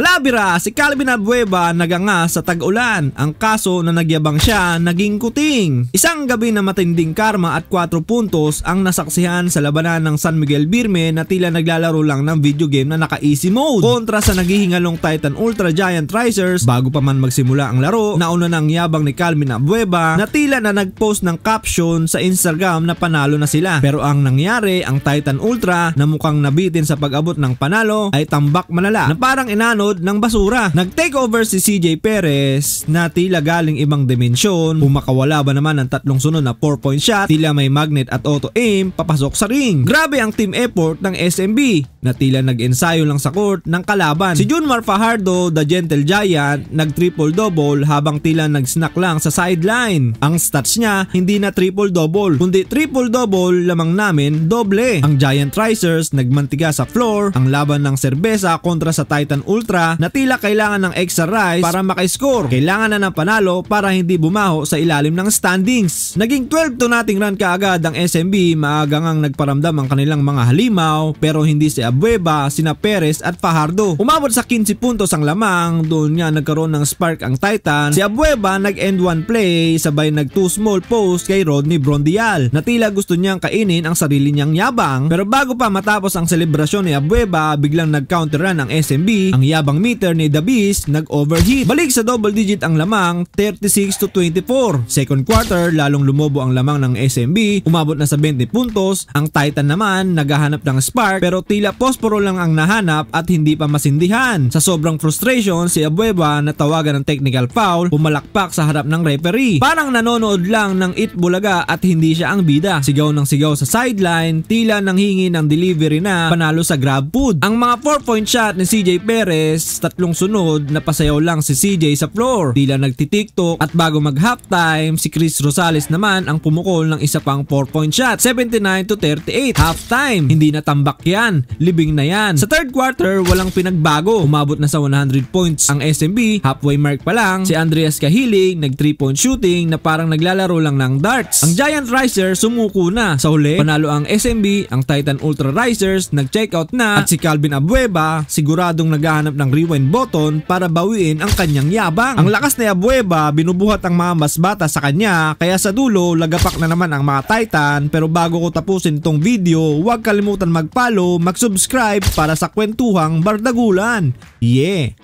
Kalabira, si Calvin Abueva naganga sa tag-ulan. Ang kaso na nagyabang siya naging kuting. Isang gabi na matinding karma at 4 puntos ang nasaksihan sa labanan ng San Miguel Birme na tila naglalaro lang ng video game na naka-easy mode kontra sa naghihingalong Titan Ultra Giant Risers. Bago pa man magsimula ang laro, nauna ng yabang ni Calvin Abueva na tila na nag-post ng caption sa Instagram na panalo na sila. Pero ang nangyari, ang Titan Ultra na mukhang nabitin sa pag-abot ng panalo ay tambak malala na parang inanod ng basura. Nag-take over si CJ Perez na tila galing ibang dimensyon. Pumakawala ba naman ng 3 sunod na 4-point shot, tila may magnet at auto-aim papasok sa ring. Grabe ang team effort ng SMB na tila nag-ensayo lang sa court ng kalaban. Si Junmar Fajardo, the Gentle Giant, nag-triple-double habang tila nag-snack lang sa sideline. Ang stats niya hindi na triple-double kundi triple-double lamang namin doble. Ang Giant Risers nagmantiga sa floor. Ang laban ng serbesa kontra sa Titan Ultra na tila kailangan ng extra rise para maka-score. Kailangan na ng panalo para hindi bumaho sa ilalim ng standings. Naging 12 to nothing run kaagad ang SMB. Maagang ang nagparamdam ang kanilang mga halimaw pero hindi si Abueva, sina Perez at Fajardo. Umabot sa 15 puntos ang lamang. Doon nga nagkaroon ng spark ang Titan. Si Abueva nag-end 1 play sabay nag 2 small post kay Rodney Brondial na tila gusto niyang kainin ang sarili niyang yabang. Pero bago pa matapos ang selebrasyon ni Abueva, biglang nag-counter run ang SMB. Ang yabang meter ni The Beast nag-overheat. Balik sa double digit ang lamang, 36 to 24. Second quarter, lalong lumobo ang lamang ng SMB. Umabot na sa 20 puntos. Ang Titan naman naghahanap ng spark pero tila posporo lang ang nahanap at hindi pa masindihan. Sa sobrang frustration, si Abueva natawagan ng technical foul, pumalakpak sa harap ng referee. Parang nanonood lang ng Itbulaga at hindi siya ang bida. Sigaw ng sigaw sa sideline, tila nanghingi ng delivery na panalo sa grab food. Ang mga 4-point shot ni CJ Perez, 3 sunod, napasayaw lang si CJ sa floor. Tila nagtitiktok at bago mag halftime, si Chris Rosales naman ang pumukol ng isa pang 4-point shot, 79 to 38. Halftime, hindi na tambak yan, libing na yan. Sa third quarter, walang pinagbago. Umabot na sa 100 points ang SMB. Halfway mark pa lang, si Andreas Cahilig nag 3-point shooting na parang naglalaro lang ng darts. Ang Giant Riser sumuko na. Sa huli, panalo ang SMB. Ang Titan Ultra Risers nag-check out na at si Calvin Abueva siguradong naghahanap ng rewind button para bawiin ang kanyang yabang. Ang lakas ni Abueva binubuhat ang mga mas bata sa kanya kaya sa dulo lagapak na naman ang mga Titan. Pero bago ko tapusin itong video, huwag kalimutan mag-follow, mag-subscribe para sa kwentuhang bardagulan. Yeah!